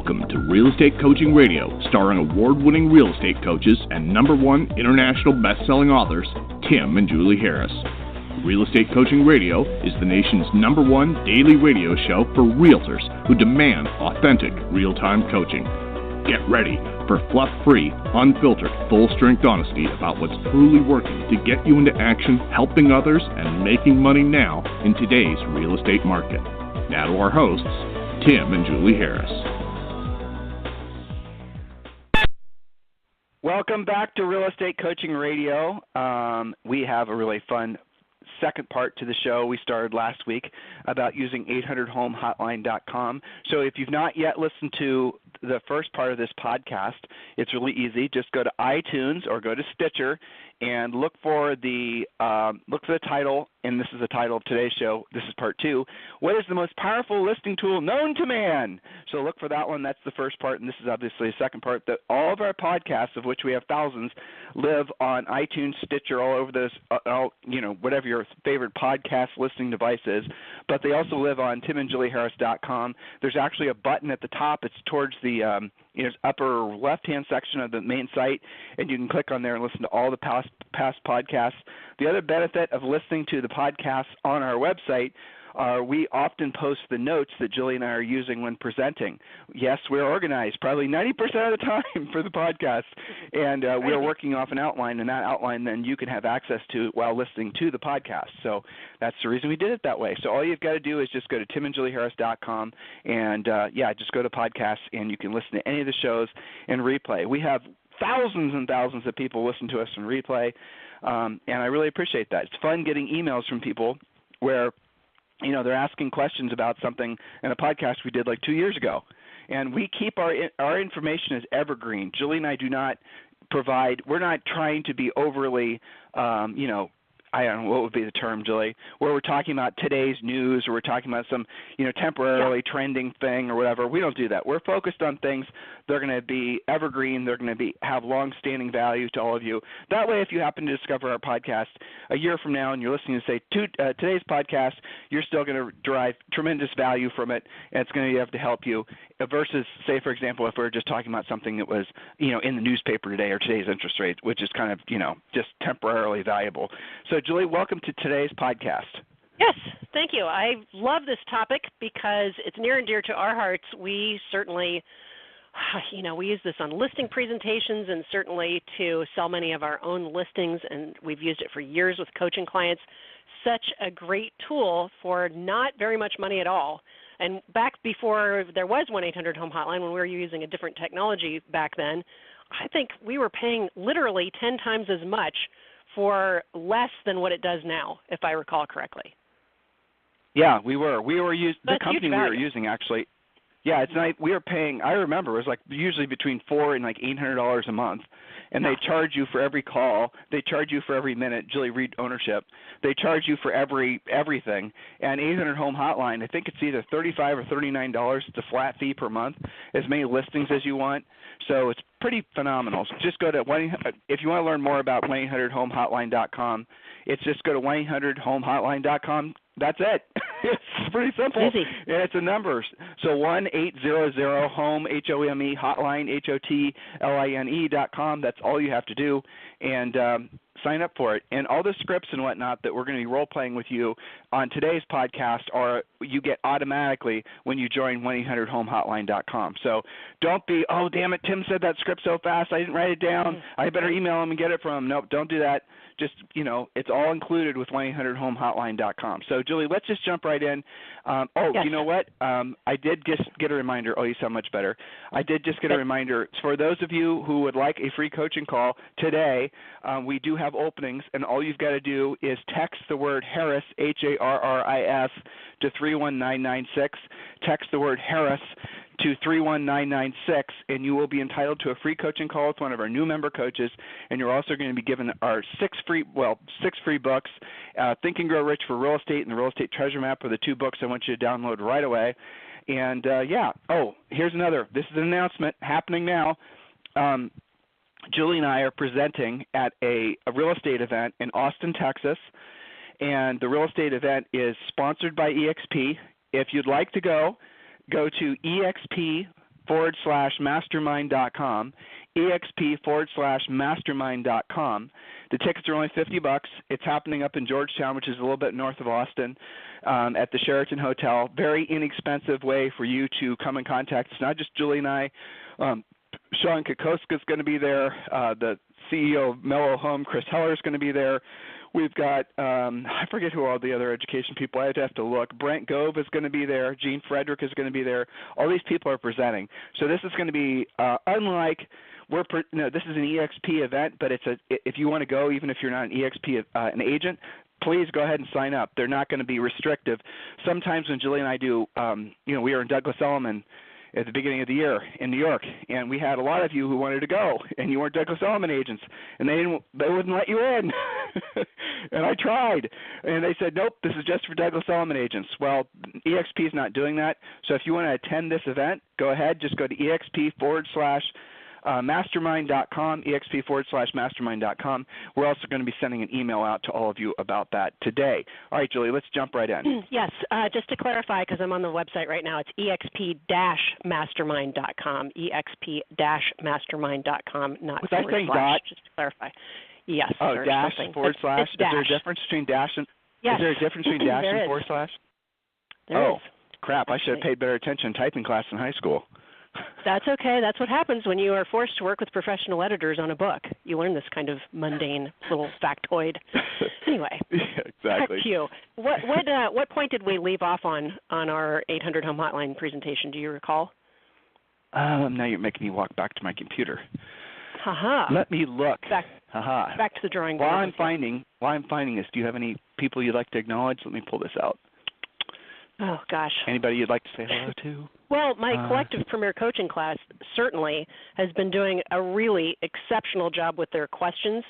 Welcome to Real Estate Coaching Radio, starring award-winning real estate coaches and #1 international best-selling authors, Tim and Julie Harris. Real Estate Coaching Radio is the nation's #1 daily radio show for realtors who demand authentic, real-time coaching. Get ready for fluff-free, unfiltered, full-strength honesty about what's truly working to get you into action, helping others, and making money now in today's real estate market. Now to our hosts, Tim and Julie Harris. Welcome back to Real Estate Coaching Radio. We have a really fun second part to the show we started last week about using 800homehotline.com. So if you've not yet listened to the first part of this podcast, it's really easy. Just go to iTunes or go to Stitcher and look for the title, and this is the title of today's show. This is part 2. What is the most powerful listing tool known to man? So look for that one. That's the first part, and this is obviously the second part. That all of our podcasts, of which we have thousands, live on iTunes, Stitcher, all over those, whatever your favorite podcast listening device is. But they also live on timandjulieharris.com. There's actually a button at the top. It's towards the upper left-hand section of the main site, and you can click on there and listen to all the past podcasts. The other benefit of listening to the podcasts on our website are we often post the notes that Julie and I are using when presenting. Yes, we're organized probably 90% of the time for the podcast, and we're working off an outline, and that outline then you can have access to while listening to the podcast. So that's the reason we did it that way. So all you've got to do is just go to timandjulieharris.com and, just go to podcasts, and you can listen to any of the shows and replay. We have thousands and thousands of people listen to us in replay, and I really appreciate that. It's fun getting emails from people where they're asking questions about something in a podcast we did like 2 years ago. And we keep our information as evergreen. Julie and I do not provide, we're not trying to be overly, I don't know, what would be the term, Julie, where we're talking about today's news or we're talking about some, temporarily trending thing or whatever. We don't do that. We're focused on things that are going to be evergreen. They're going to have long-standing value to all of you. That way, if you happen to discover our podcast a year from now and you're listening to, say, today's podcast, you're still going to derive tremendous value from it, and it's going to have to help you versus, say, for example, if we were just talking about something that was, in the newspaper today or today's interest rate, which is kind of, just temporarily valuable. So, Julie, welcome to today's podcast. Yes, thank you. I love this topic because it's near and dear to our hearts. We certainly, we use this on listing presentations and certainly to sell many of our own listings, and we've used it for years with coaching clients. Such a great tool for not very much money at all. And back before there was 1-800-HOME hotline, when we were using a different technology back then, I think we were paying literally 10 times as much for less than what it does now, if I recall correctly. Yeah, we were. The company we were using actually. Yeah, it's not. We were paying. I remember it was like usually between $400 and like $800 a month, and they charge you for every call. They charge you for every minute. Julie, read ownership. They charge you for everything. And 800-Home Hotline, I think it's either $35 or $39. It's a flat fee per month, as many listings as you want. So it's pretty phenomenal. So just go to if you want to learn more about 1-800-HOMEHotline.com, it's just go to 1-800-HOMEHotline.com. That's it. It's pretty simple. Easy. And it's a number. So 1-800-HOME, H-O-M-E, hotline, HOTLINE.com. That's all you have to do. And sign up for it. And all the scripts and whatnot that we're going to be role-playing with you on today's podcast you get automatically when you join 1-800-HOMEHotline.com. So don't be, oh, damn it, Tim said that script so fast, I didn't write it down. I better email him and get it from him. Nope, don't do that. Just, it's all included with 1-800-HOMEHotline.com. So, Julie, let's just jump right in. Yes. You know what? I did just get a reminder. Oh, you sound much better. I did just get a reminder. For those of you who would like a free coaching call today, we do have openings, and all you've got to do is text the word Harris, Harris, to 31996. Text the word Harris to 31996, and you will be entitled to a free coaching call with one of our new member coaches, and you're also going to be given our six free books, Think and Grow Rich for Real Estate and the Real Estate Treasure Map are the 2 books I want you to download right away. And, here's another. This is an announcement happening now. Julie and I are presenting at a real estate event in Austin, Texas, and the real estate event is sponsored by EXP. If you'd like to go to exp.mastermind.com, exp.mastermind.com. The tickets are only $50. It's happening up in Georgetown, which is a little bit north of Austin, at the Sheraton Hotel. Very inexpensive way for you to come in contact. It's not just Julie and I. Sean Kokoska is going to be there. The CEO of Mellow Home, Chris Heller, is going to be there. We've got, I forget who all the other education people, I'd have to look. Brent Gove is going to be there. Gene Frederick is going to be there. All these people are presenting. So this is going to be unlike, this is an EXP event, but if you want to go, even if you're not an EXP an agent, please go ahead and sign up. They're not going to be restrictive. Sometimes when Julie and I do, we were in Douglas Elliman at the beginning of the year in New York, and we had a lot of you who wanted to go, and you weren't Douglas Elliman agents, and they wouldn't let you in. And I tried, and they said, nope, this is just for Douglas Elliman agents. Well, EXP is not doing that, so if you want to attend this event, go ahead, just go to exp.mastermind.com, exp.mastermind.com. We're also going to be sending an email out to all of you about that today. All right, Julie, let's jump right in. Yes, just to clarify, because I'm on the website right now, it's exp-mastermind.com, exp-mastermind.com, not Was I saying dot? Just to clarify. Yes. Oh, dash something. forward slash? It's dash. Is there a difference between dash and yes. Is there a difference between dash and forward slash? There is. Crap, I should have paid better attention in typing class in high school. That's okay. That's what happens when you are forced to work with professional editors on a book. You learn this kind of mundane little factoid. Anyway, yeah, exactly. Back to you. What point did we leave off on our 800 Home Hotline presentation? Do you recall? Now you're making me walk back to my computer. Haha. Let me look. Back to the drawing board. While I'm finding this, do you have any people you'd like to acknowledge? Let me pull this out. Oh, gosh. Anybody you'd like to say hello to? Well, my collective premier coaching class certainly has been doing a really exceptional job with their questions.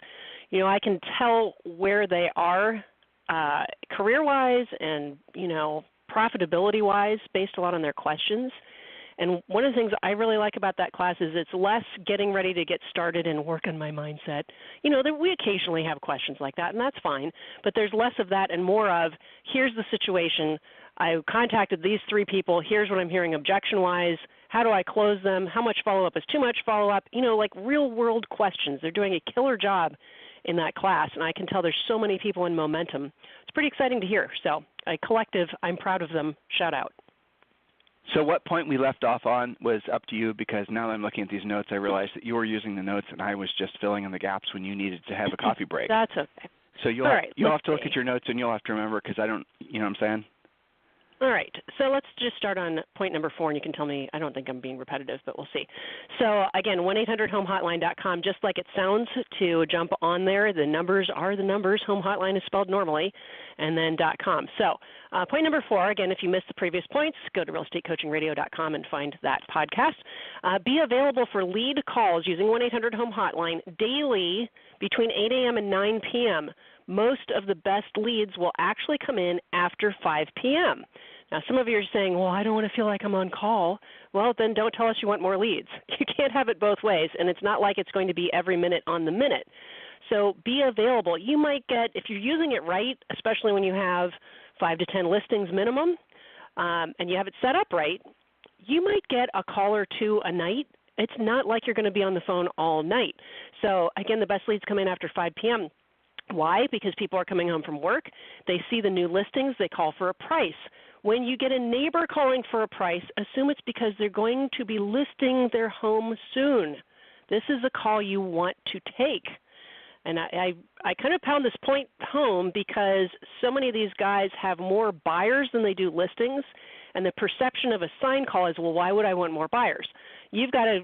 You know, I can tell where they are career-wise and, profitability-wise based a lot on their questions. And one of the things I really like about that class is it's less getting ready to get started and work on my mindset. We occasionally have questions like that, and that's fine. But there's less of that and more of, here's the situation. I contacted these 3 people. Here's what I'm hearing objection-wise. How do I close them? How much follow-up is too much follow-up? Like real-world questions. They're doing a killer job in that class, and I can tell there's so many people in momentum. It's pretty exciting to hear. So a collective, I'm proud of them. Shout out. So what point we left off on was up to you, because now that I'm looking at these notes, I realized that you were using the notes and I was just filling in the gaps when you needed to have a coffee break. That's okay. So you'll have to look at your notes and you'll have to remember, because I don't, you know what I'm saying? All right, so let's just start on point number 4, and you can tell me, I don't think I'm being repetitive, but we'll see. So again, 1-800-HOME-HOTLINE.com, just like it sounds, to jump on there. The numbers are the numbers. Home Hotline is spelled normally, and then .com. So point number 4, again, if you missed the previous points, go to realestatecoachingradio.com and find that podcast. Be available for lead calls using 1-800-HOME-HOTLINE daily between 8 a.m. and 9 p.m. Most of the best leads will actually come in after 5 p.m. Now, some of you are saying, well, I don't want to feel like I'm on call. Well, then don't tell us you want more leads. You can't have it both ways, and it's not like it's going to be every minute on the minute. So be available. You might get, if you're using it right, especially when you have 5 to 10 listings minimum, and you have it set up right, you might get a call or 2 a night. It's not like you're going to be on the phone all night. So, again, the best leads come in after 5 p.m. Why? Because people are coming home from work. They see the new listings. They call for a price. When you get a neighbor calling for a price, assume it's because they're going to be listing their home soon. This is a call you want to take. And I kind of pound this point home because so many of these guys have more buyers than they do listings, and the perception of a sign call is, well, why would I want more buyers? You've got to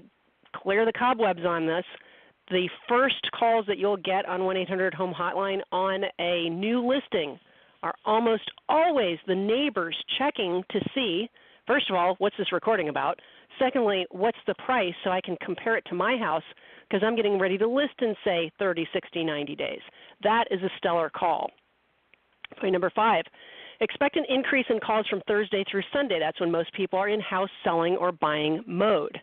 clear the cobwebs on this. The first calls that you'll get on 1-800-HOME-HOTLINE on a new listing are almost always the neighbors checking to see, first of all, what's this recording about? Secondly, what's the price so I can compare it to my house, because I'm getting ready to list in, say, 30, 60, 90 days. That is a stellar call. Point number 5, expect an increase in calls from Thursday through Sunday. That's when most people are in house selling or buying mode.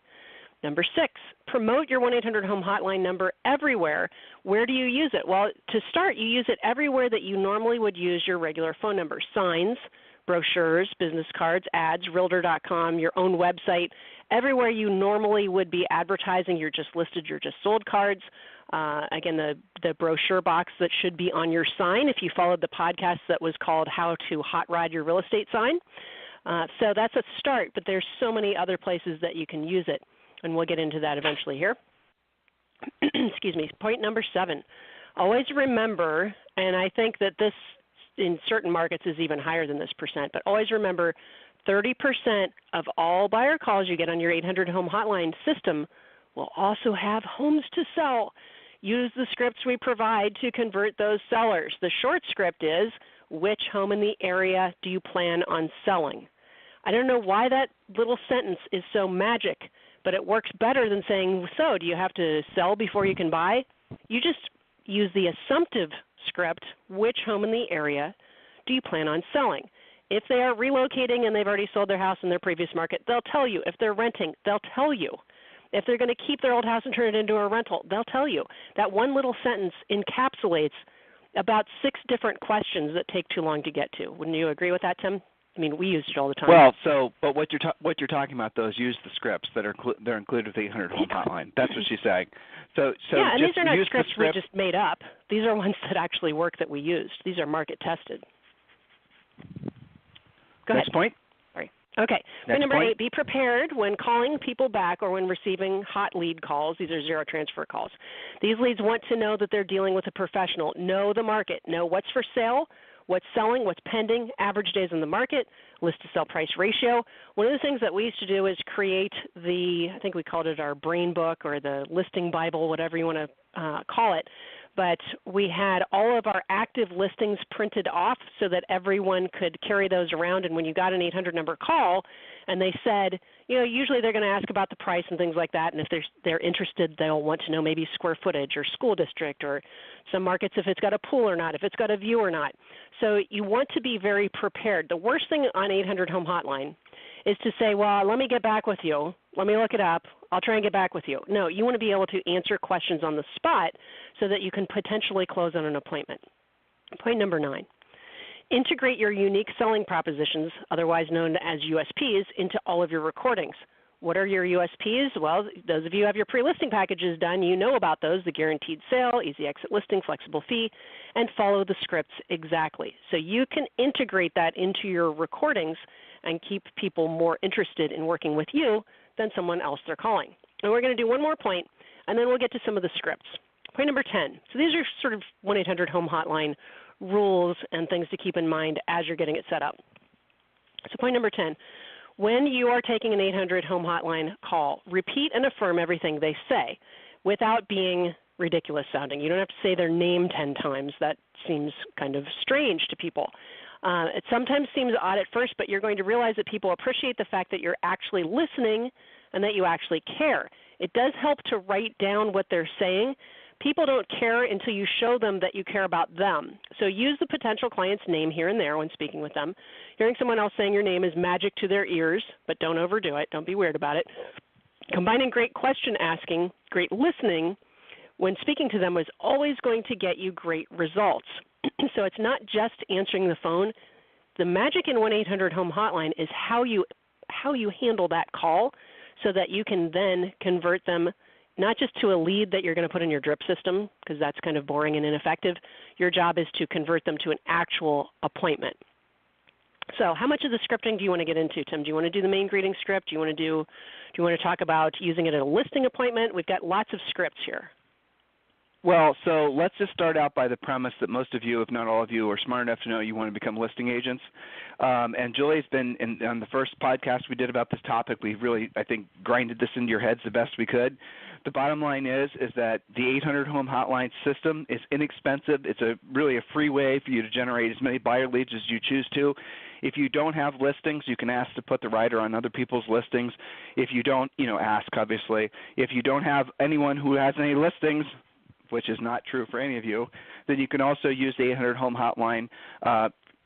Number 6, promote your 1-800-HOME-HOTLINE number everywhere. Where do you use it? Well, to start, you use it everywhere that you normally would use your regular phone number. Signs, brochures, business cards, ads, realtor.com, your own website, everywhere you normally would be advertising your just listed, your just sold cards. Again, the brochure box that should be on your sign if you followed the podcast that was called How to Hot Rod Your Real Estate Sign. So that's a start, but there's so many other places that you can use it, and we'll get into that eventually here. Excuse me. Point number 7. Always remember, and I think that this in certain markets is even higher than this percent, but always remember 30% of all buyer calls you get on your 800 home hotline system will also have homes to sell. Use the scripts we provide to convert those sellers. The short script is, which home in the area do you plan on selling? I don't know why that little sentence is so magic, but it works better than saying, so do you have to sell before you can buy? You just use the assumptive script, which home in the area do you plan on selling? If they are relocating and they've already sold their house in their previous market, they'll tell you. If they're renting, they'll tell you. If they're going to keep their old house and turn it into a rental, they'll tell you. That one little sentence encapsulates about 6 different questions that take too long to get to. Wouldn't you agree with that, Tim? I mean, we use it all the time. Well, but what you're talking about, though, is use the scripts that are they're included with the 800 home hotline. That's what she's saying. So yeah, and just these are not use scripts the script. we just made up. These are ones that actually work that we used. These are market tested. Go Next ahead. Point. Sorry. Okay. Next Number point. 8, be prepared when calling people back or when receiving hot lead calls. These are zero transfer calls. These leads want to know that they're dealing with a professional. Know the market. Know what's for sale, what's selling, what's pending, average days on the market, list to sell price ratio. One of the things that we used to do is create I think we called it our brain book or the listing Bible, whatever you want to call it. But we had all of our active listings printed off so that everyone could carry those around. And when you got an 800 number call and they said, usually they're going to ask about the price and things like that. And if they're interested, they'll want to know maybe square footage or school district or some markets if it's got a pool or not, if it's got a view or not. So you want to be very prepared. The worst thing on 800 home hotline is to say, well, let me get back with you. Let me look it up. I'll try and get back with you. No, you want to be able to answer questions on the spot so that you can potentially close on an appointment. Point number 9, integrate your unique selling propositions, otherwise known as USPs, into all of your recordings. What are your USPs? Well, those of you who have your pre-listing packages done, you know about those, the guaranteed sale, easy exit listing, flexible fee, and follow the scripts exactly. So you can integrate that into your recordings and keep people more interested in working with you than someone else they're calling. And we're going to do one more point, and then we'll get to some of the scripts. Point number 10. So these are sort of 1-800 home hotline rules and things to keep in mind as you're getting it set up. So point number 10. When you are taking an 800 home hotline call, repeat and affirm everything they say without being ridiculous sounding. You don't have to say their name 10 times. That seems kind of strange to people. It sometimes seems odd at first, but you're going to realize that people appreciate the fact that you're actually listening and that you actually care. It does help to write down what they're saying. People don't care until you show them that you care about them. So use the potential client's name here and there when speaking with them. Hearing someone else saying your name is magic to their ears, but don't overdo it. Don't be weird about it. Combining great question asking, great listening when speaking to them is always going to get you great results. So it's not just answering the phone. The magic in 1-800 home hotline is how you handle that call so that you can then convert them not just to a lead that you're going to put in your drip system, because that's kind of boring and ineffective. Your job is to convert them to an actual appointment. So how much of the scripting do you want to get into, Tim? Do you want to do the main greeting script? Do you want to talk about using it at a listing appointment? We've got lots of scripts here. Well, so let's just start out by the premise that most of you, if not all of you, are smart enough to know you want to become listing agents. And Julie's been, on the first podcast we did about this topic, we really, I think, grinded this into your heads the best we could. The bottom line is that the 800 home hotline system is inexpensive. It's really a free way for you to generate as many buyer leads as you choose to. If you don't have listings, you can ask to put the writer on other people's listings. If you don't, ask, obviously. If you don't have anyone who has any listings, which is not true for any of you, then you can also use the 800 home hotline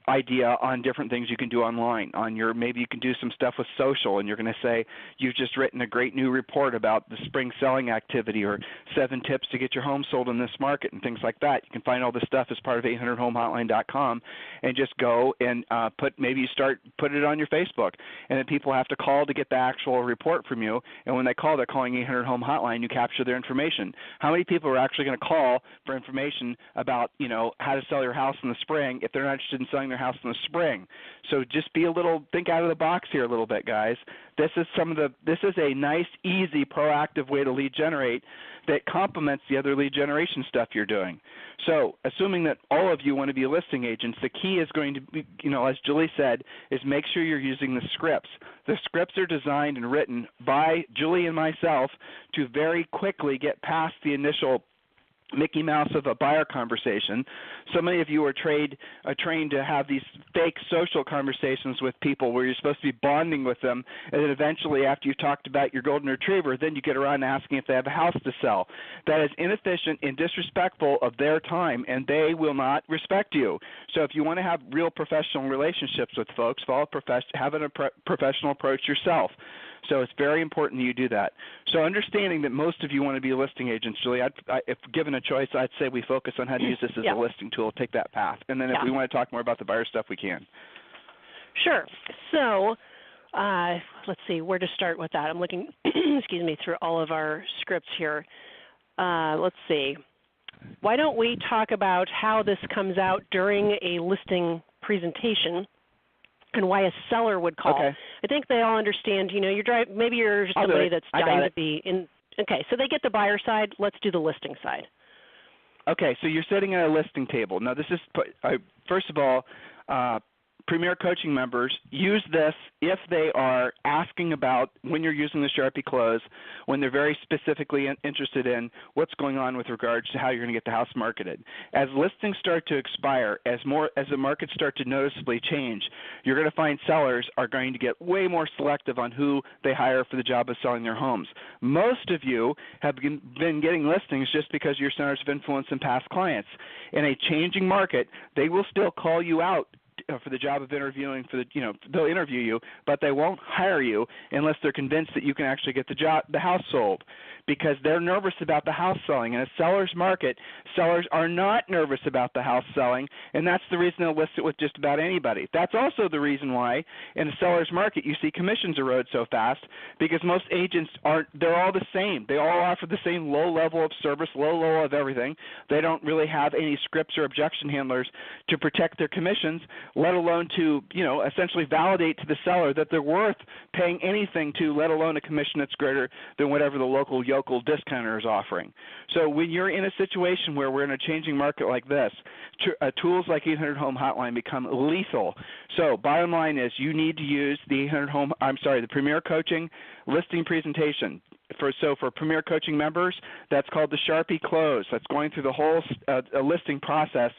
idea on different things you can do online. Maybe you can do some stuff with social, and you're going to say you've just written a great new report about the spring selling activity, or 7 tips to get your home sold in this market, and things like that. You can find all this stuff as part of 800homehotline.com, and just go and put it on your Facebook, and then people have to call to get the actual report from you. And when they call, they're calling 800 Home Hotline. You capture their information. How many people are actually going to call for information about how to sell your house in the spring if they're not interested in selling their house in the spring? So just think out of the box here a little bit, guys. This is a nice, easy, proactive way to lead generate that complements the other lead generation stuff you're doing. So assuming that all of you want to be listing agents, the key is going to be, as Julie said, is make sure you're using the scripts. The scripts are designed and written by Julie and myself to very quickly get past the initial Mickey Mouse of a buyer conversation. So many of you are trained to have these fake social conversations with people where you're supposed to be bonding with them, and then eventually after you've talked about your golden retriever, then you get around to asking if they have a house to sell. That is inefficient and disrespectful of their time, and they will not respect you. So if you want to have real professional relationships with folks, have a professional approach yourself. So it's very important that you do that. So understanding that most of you want to be listing agents, Julie, if given a choice, I'd say we focus on how to use this as a listing tool, take that path. And then if we want to talk more about the buyer stuff, we can. Sure. So let's see where to start with that. I'm looking, through all of our scripts here. Let's see. Why don't we talk about how this comes out during a listing presentation and why a seller would call. Okay. I think they all understand, maybe you're somebody that's dying to be in. Okay, so they get the buyer side. Let's do the listing side. Okay, so you're sitting at a listing table. Now this is, first of all, Premier Coaching members use this if they are asking about, when you're using the Sharpie close, when they're very specifically interested in what's going on with regards to how you're going to get the house marketed. As listings start to expire, as the markets start to noticeably change, you're going to find sellers are going to get way more selective on who they hire for the job of selling their homes. Most of you have been getting listings just because you're centers of influence and past clients. In a changing market, they will still call you out for the job of interviewing, they'll interview you, but they won't hire you unless they're convinced that you can actually get the house sold, because they're nervous about the house selling. In a seller's market, sellers are not nervous about the house selling, and that's the reason they'll list it with just about anybody. That's also the reason why in a seller's market you see commissions erode so fast, because most agents they're all the same. They all offer the same low level of service, low level of everything. They don't really have any scripts or objection handlers to protect their commissions, let alone to, essentially validate to the seller that they're worth paying anything to, let alone a commission that's greater than whatever the local yokel discounter is offering. So when you're in a situation where we're in a changing market like this, tools like 800 Home Hotline become lethal. So bottom line is you need to use the the Premier Coaching listing presentation. For Premier Coaching members, that's called the Sharpie Close. That's going through the whole listing process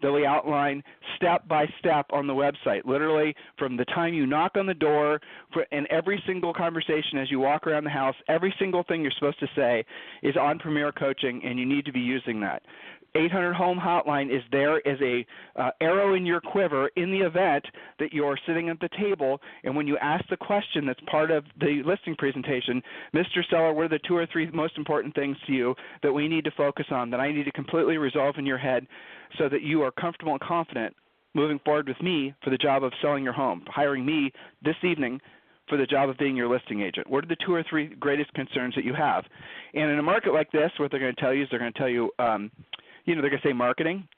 that we outline step by step on the website, literally from the time you knock on the door and every single conversation as you walk around the house. Every single thing you're supposed to say is on Premier Coaching, and you need to be using that. 800 Home Hotline is there as a arrow in your quiver in the event that you're sitting at the table, and when you ask the question that's part of the listing presentation, Mr. Seller, what are the 2 or 3 most important things to you that we need to focus on, that I need to completely resolve in your head so that you are comfortable and confident moving forward with me for the job of selling your home, hiring me this evening for the job of being your listing agent? What are the 2 or 3 greatest concerns that you have? And in a market like this, what they're going to tell you is they're going to tell you, they're going to say marketing.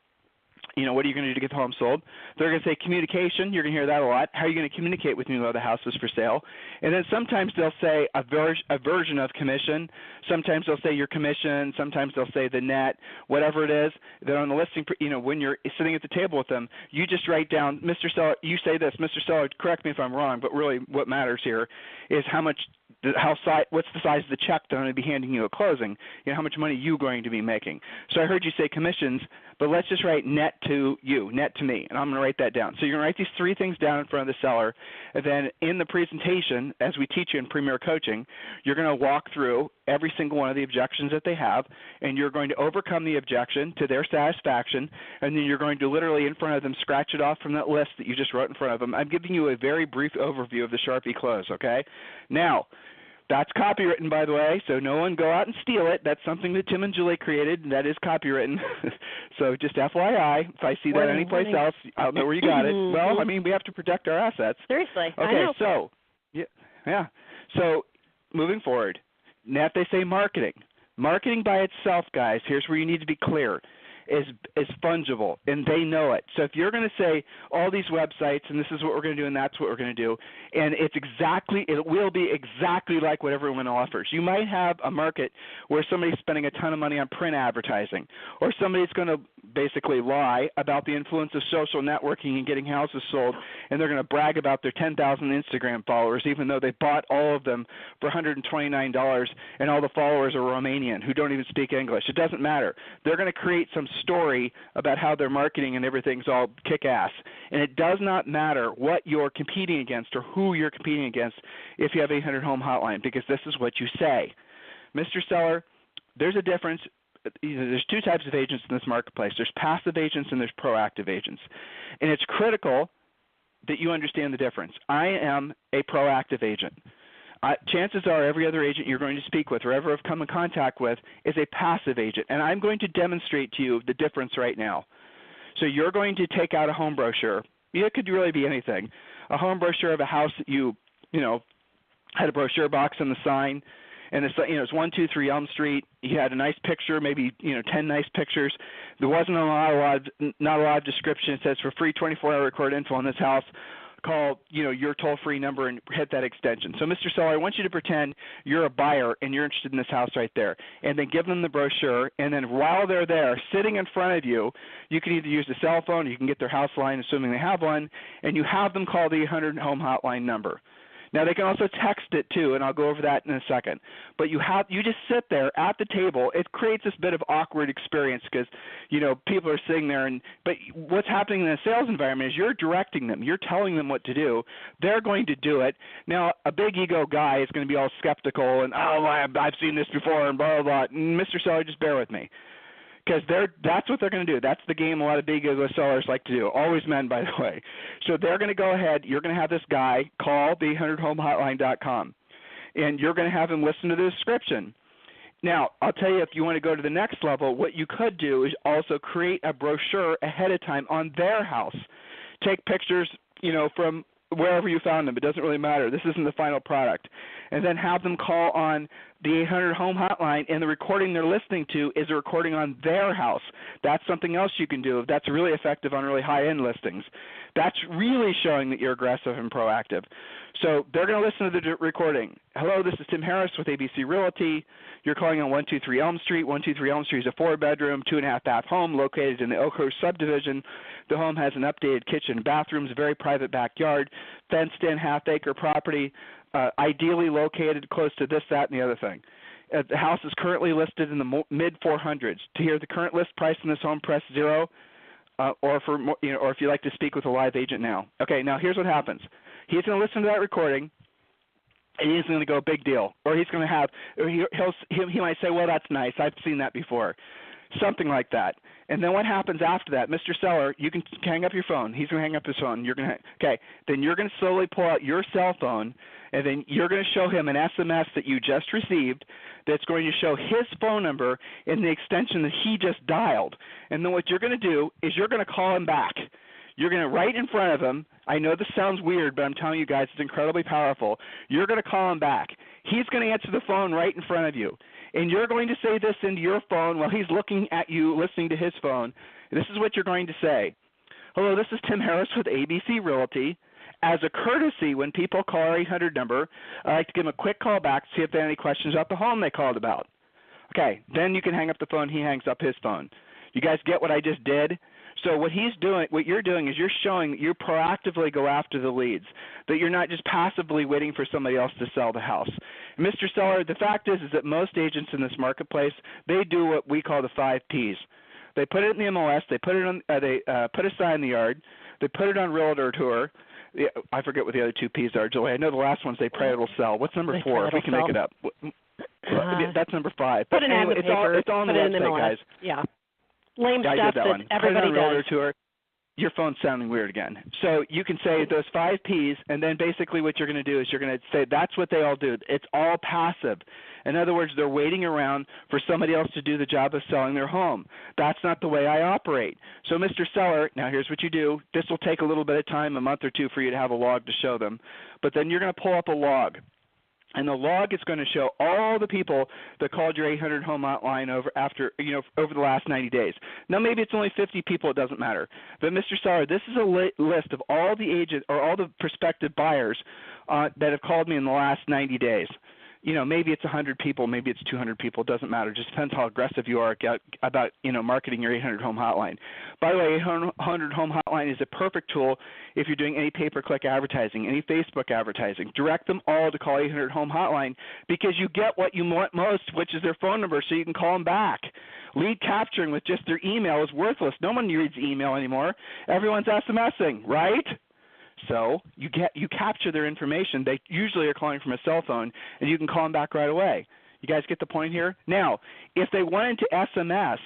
What are you going to do to get the home sold? They're going to say communication. You're going to hear that a lot. How are you going to communicate with me while the house is for sale? And then sometimes they'll say a version of commission. Sometimes they'll say your commission. Sometimes they'll say the net, whatever it is. Then on the listing, when you're sitting at the table with them, you just write down, Mr. Seller, you say this. Mr. Seller, correct me if I'm wrong, but really what matters here is what's the size of the check that I'm going to be handing you at closing? How much money are you going to be making? So I heard you say commissions, but let's just write net to you, net to me, and I'm going to write that down. So you're going to write these 3 things down in front of the seller, and then in the presentation, as we teach you in Premier Coaching, you're going to walk through every single one of the objections that they have, and you're going to overcome the objection to their satisfaction, and then you're going to literally in front of them scratch it off from that list that you just wrote in front of them. I'm giving you a very brief overview of the Sharpie close, okay? Now, that's copywritten, by the way, so no one go out and steal it. That's something that Tim and Julie created, and that is copywritten. So just FYI, if I see that anyplace else, I'll know where you got it. Well, I mean, we have to protect our assets. Seriously, okay, I know. So, yeah. So moving forward, now if they say marketing. Marketing by itself, guys, here's where you need to be clear, is fungible, and they know it. So if you're going to say all these websites, and this is what we're going to do, and that's what we're going to do, and it will be exactly like what everyone offers. You might have a market where somebody's spending a ton of money on print advertising, or somebody's going to basically lie about the influence of social networking and getting houses sold, and they're going to brag about their 10,000 Instagram followers, even though they bought all of them for $129, and all the followers are Romanian who don't even speak English. It doesn't matter. They're going to create some story about how their marketing and everything's all kick-ass. And it does not matter what you're competing against or who you're competing against if you have 800 Home Hotline, because this is what you say. Mr. Seller, there's a difference. There's 2 types of agents in this marketplace. There's passive agents and there's proactive agents. And it's critical that you understand the difference. I am a proactive agent. Chances are every other agent you're going to speak with or ever have come in contact with is a passive agent, and I'm going to demonstrate to you the difference right now. So you're going to take out a home brochure. It could really be anything. A home brochure of a house that you had a brochure box on the sign, and it's it's 123 Elm Street. You had a nice picture, maybe 10 nice pictures. There wasn't not a lot of description. It says for free 24-hour record info on this house, call your toll-free number and hit that extension. So, Mr. Seller, I want you to pretend you're a buyer and you're interested in this house right there, and then give them the brochure, and then while they're there sitting in front of you, you can either use the cell phone or you can get their house line, assuming they have one, and you have them call the 800 Home Hotline number. Now, they can also text it too, and I'll go over that in a second. But you just sit there at the table. It creates this bit of awkward experience because, people are sitting there. But what's happening in the sales environment is you're directing them. You're telling them what to do. They're going to do it. Now, a big ego guy is going to be all skeptical and, I've seen this before and blah, blah, blah. And Mr. Seller, just bear with me. Because that's what they're going to do. That's the game a lot of big ego sellers like to do. Always men, by the way. So they're going to go ahead. You're going to have this guy call the 800homehotline.com, and you're going to have him listen to the description. Now, I'll tell you, if you want to go to the next level, what you could do is also create a brochure ahead of time on their house. Take pictures, from wherever you found them. It doesn't really matter. This isn't the final product. And then have them call on the 800 Home Hotline, and the recording they're listening to is a recording on their house. That's something else you can do. That's really effective on really high-end listings. That's really showing that you're aggressive and proactive. So they're going to listen to the recording. Hello, this is Tim Harris with ABC Realty. You're calling on 123 Elm Street. 123 Elm Street is a 4-bedroom, 2.5-bath home located in the Oakhurst subdivision. The home has an updated kitchen and bathrooms, a very private backyard, fenced-in half-acre property, ideally located close to this, that, and the other thing. The house is currently listed in the mid-400s. To hear the current list price in this home, press 0, or if you'd like to speak with a live agent now. Okay, now here's what happens. He's going to listen to that recording, and he's going to go, big deal. Or he's going to have, or he might say, well, that's nice. I've seen that before. Something like that. And then what happens after that? Mr. Seller, you can hang up your phone. He's going to hang up his phone. Then you're going to slowly pull out your cell phone, and then you're going to show him an SMS that you just received that's going to show his phone number and the extension that he just dialed. And then what you're going to do is you're going to call him back. You're going to right in front of him. I know this sounds weird, but I'm telling you guys, it's incredibly powerful. You're going to call him back. He's going to answer the phone right in front of you. And you're going to say this into your phone while he's looking at you, listening to his phone. This is what you're going to say. Hello, this is Tim Harris with ABC Realty. As a courtesy, when people call our 800 number, I like to give them a quick call back to see if they have any questions about the home they called about. Okay, then you can hang up the phone. He hangs up his phone. You guys get what I just did? So what you're doing is you're showing that you proactively go after the leads, that you're not just passively waiting for somebody else to sell the house. And Mr. Seller, the fact is that most agents in this marketplace, they do what we call the 5 Ps. They put it in the MLS. They put it on. They put a sign in the yard. They put it on Realtor Tour. I forget what the other 2 P's are, Julie. I know the last one's they pray it'll sell. What's number 4? If we can make it up. That's number 5. Put an ad in the paper. It's all on the website, guys. Yeah. Lame I stuff did that one. everybody put it on does. Realtor Tour. Your phone's sounding weird again. So you can say those 5 P's, and then basically what you're going to do is you're going to say that's what they all do. It's all passive. In other words, they're waiting around for somebody else to do the job of selling their home. That's not the way I operate. So, Mr. Seller, now here's what you do. This will take a little bit of time, a month or 2, for you to have a log to show them. But then you're going to pull up a log. And the log is going to show all the people that called your 800 home hotline over the last 90 days. Now maybe it's only 50 people, it doesn't matter. But Mr. Seller, this is a list of all the agents or all the prospective buyers that have called me in the last 90 days. Maybe it's 100 people, maybe it's 200 people, it doesn't matter. It just depends how aggressive you are about marketing your 800 home hotline. By the way, 800 home hotline is a perfect tool if you're doing any pay-per-click advertising, any Facebook advertising. Direct them all to call 800 home hotline because you get what you want most, which is their phone number, so you can call them back. Lead capturing with just their email is worthless. No one reads email anymore. Everyone's SMSing, right? So you capture their information. They usually are calling from a cell phone, and you can call them back right away. You guys get the point here? Now, if they wanted to SMS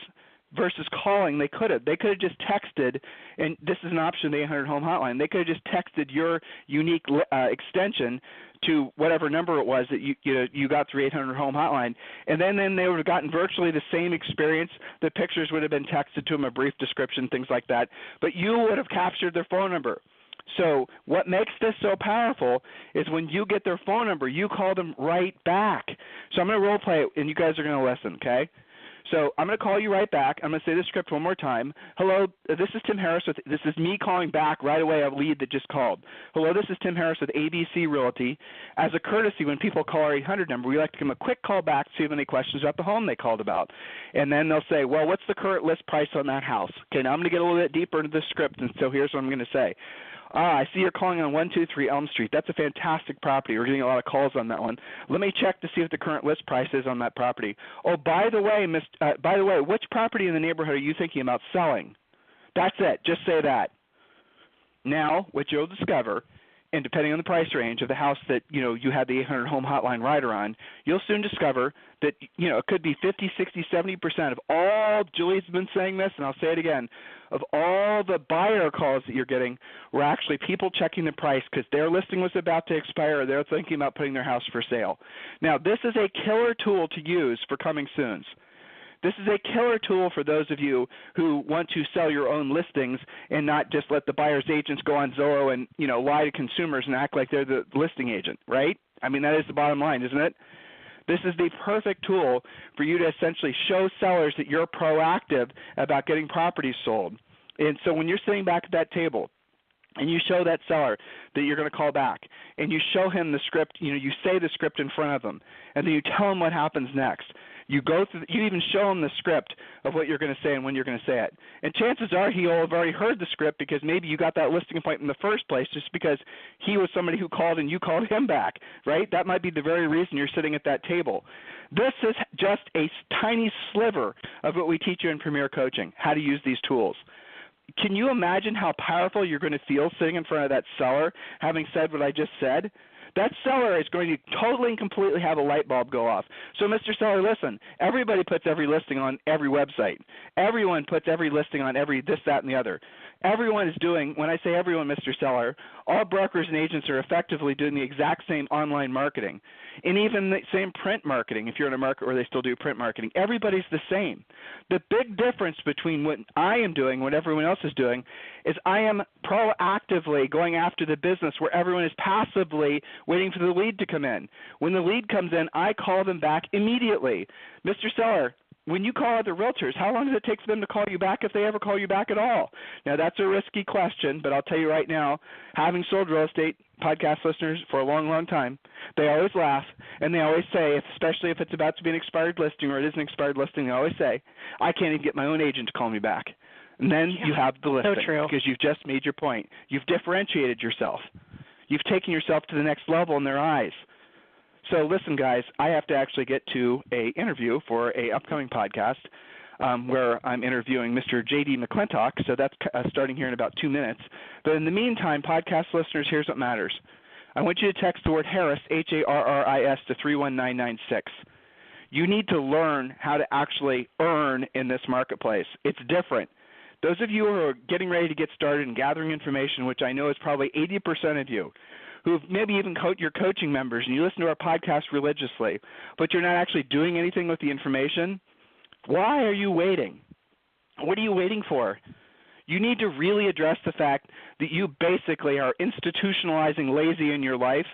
versus calling, they could have. They could have just texted, and this is an option, the 800 home hotline. They could have just texted your unique extension to whatever number it was that you got through 800 home hotline, and then they would have gotten virtually the same experience. The pictures would have been texted to them, a brief description, things like that, but you would have captured their phone number. So what makes this so powerful is when you get their phone number, you call them right back. So I'm going to role play it, and you guys are going to listen, okay? So I'm going to call you right back. I'm going to say the script one more time. Hello, this is Tim Harris. This is me calling back right away, a lead that just called. Hello, this is Tim Harris with ABC Realty. As a courtesy, when people call our 800 number, we like to give them a quick call back to see if any questions about the home they called about. And then they'll say, well, what's the current list price on that house? Okay, now I'm going to get a little bit deeper into the script, and so here's what I'm going to say. I see you're calling on 123 Elm Street. That's a fantastic property. We're getting a lot of calls on that one. Let me check to see what the current list price is on that property. Oh, by the way, which property in the neighborhood are you thinking about selling? That's it. Just say that. Now, what you'll discover, and depending on the price range of the house that you had the 800 home hotline rider on, you'll soon discover that it could be 50, 60, 70% of all, Julie's been saying this, and I'll say it again, of all the buyer calls that you're getting were actually people checking the price because their listing was about to expire or they're thinking about putting their house for sale. Now, this is a killer tool to use for coming soons. This is a killer tool for those of you who want to sell your own listings and not just let the buyer's agents go on Zillow and, lie to consumers and act like they're the listing agent, right? I mean, that is the bottom line, isn't it? This is the perfect tool for you to essentially show sellers that you're proactive about getting properties sold. And so when you're sitting back at that table and you show that seller that you're going to call back and you show him the script, you say the script in front of him, and then you tell him what happens next. You go through. You even show him the script of what you're going to say and when you're going to say it. And chances are he'll have already heard the script because maybe you got that listing appointment in the first place just because he was somebody who called and you called him back, right? That might be the very reason you're sitting at that table. This is just a tiny sliver of what we teach you in Premier Coaching, how to use these tools. Can you imagine how powerful you're going to feel sitting in front of that seller having said what I just said? That seller is going to totally and completely have a light bulb go off. So, Mr. Seller, listen, everybody puts every listing on every website. Everyone puts every listing on every this, that, and the other. Everyone is doing, when I say everyone, Mr. Seller, all brokers and agents are effectively doing the exact same online marketing and even the same print marketing if you're in a market where they still do print marketing. Everybody's the same. The big difference between what I am doing and what everyone else is doing is I am proactively going after the business where everyone is passively waiting for the lead to come in. When the lead comes in, I call them back immediately. Mr. Seller, when you call other realtors, how long does it take for them to call you back if they ever call you back at all? Now, that's a risky question, but I'll tell you right now, having sold real estate podcast listeners for a long, long time, they always laugh, and they always say, especially if it's about to be an expired listing or it is an expired listing, they always say, I can't even get my own agent to call me back. And then you have the listing because you've just made your point. You've differentiated yourself. You've taken yourself to the next level in their eyes. So listen, guys, I have to actually get to a interview for a upcoming podcast. where I'm interviewing Mr. J.D. McClintock. So that's starting here in about 2 minutes. But in the meantime, podcast listeners, here's what matters. I want you to text the word Harris, Harris, to 31996. You need to learn how to actually earn in this marketplace. It's different. Those of you who are getting ready to get started and gathering information, which I know is probably 80% of you, who've maybe even your coaching members, and you listen to our podcast religiously, but you're not actually doing anything with the information, why are you waiting? What are you waiting for? You need to really address the fact that you basically are institutionalizing lazy in your life,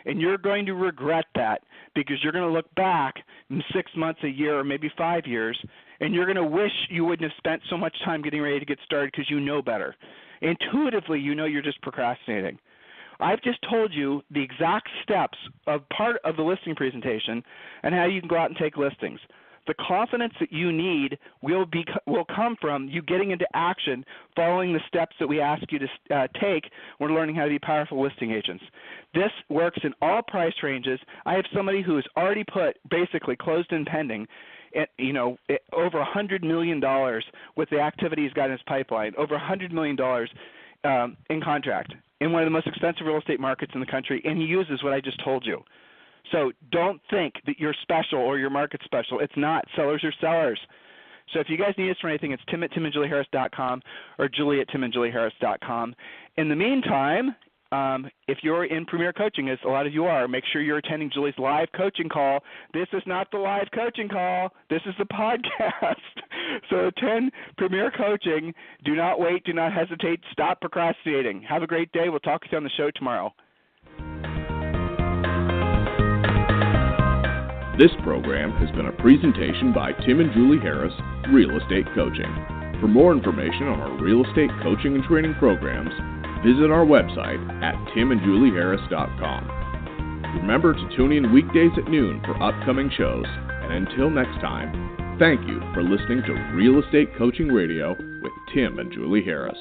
and you're going to regret that because you're going to look back in 6 months, a year, or maybe 5 years, and you're going to wish you wouldn't have spent so much time getting ready to get started because you know better. Intuitively, you know you're just procrastinating. I've just told you the exact steps of part of the listing presentation and how you can go out and take listings. The confidence that you need will come from you getting into action, following the steps that we ask you to take when learning how to be powerful listing agents. This works in all price ranges. I have somebody who has already put basically closed and pending at, over $100 million with the activity he's got in his pipeline, over $100 million in contract in one of the most expensive real estate markets in the country, and he uses what I just told you. So don't think that you're special or your market's special. It's not. Sellers are sellers. So if you guys need us for anything, it's tim@timandjulieharris.com or julie@timandjulieharris.com. In the meantime, if you're in Premier Coaching, as a lot of you are, make sure you're attending Julie's live coaching call. This is not the live coaching call. This is the podcast. So attend Premier Coaching. Do not wait. Do not hesitate. Stop procrastinating. Have a great day. We'll talk to you on the show tomorrow. This program has been a presentation by Tim and Julie Harris, Real Estate Coaching. For more information on our real estate coaching and training programs, visit our website at timandjulieharris.com. Remember to tune in weekdays at noon for upcoming shows, and until next time, thank you for listening to Real Estate Coaching Radio with Tim and Julie Harris.